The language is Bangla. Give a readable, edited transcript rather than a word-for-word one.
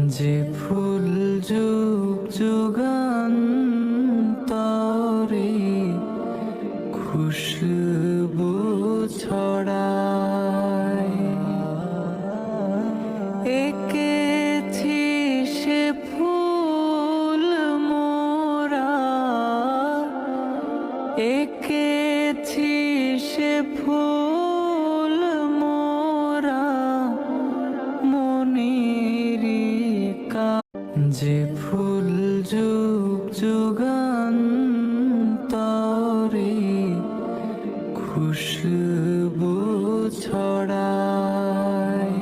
যে ফুল যুগ যুগান্তরে খুশবু ছড়ায়, এঁকেছি সে ফুল মোরা, এঁকেছি সে ফুল মোরা মনেরই যে ফুল যুগ যুগান্তরে খুশবু ছড়ায়,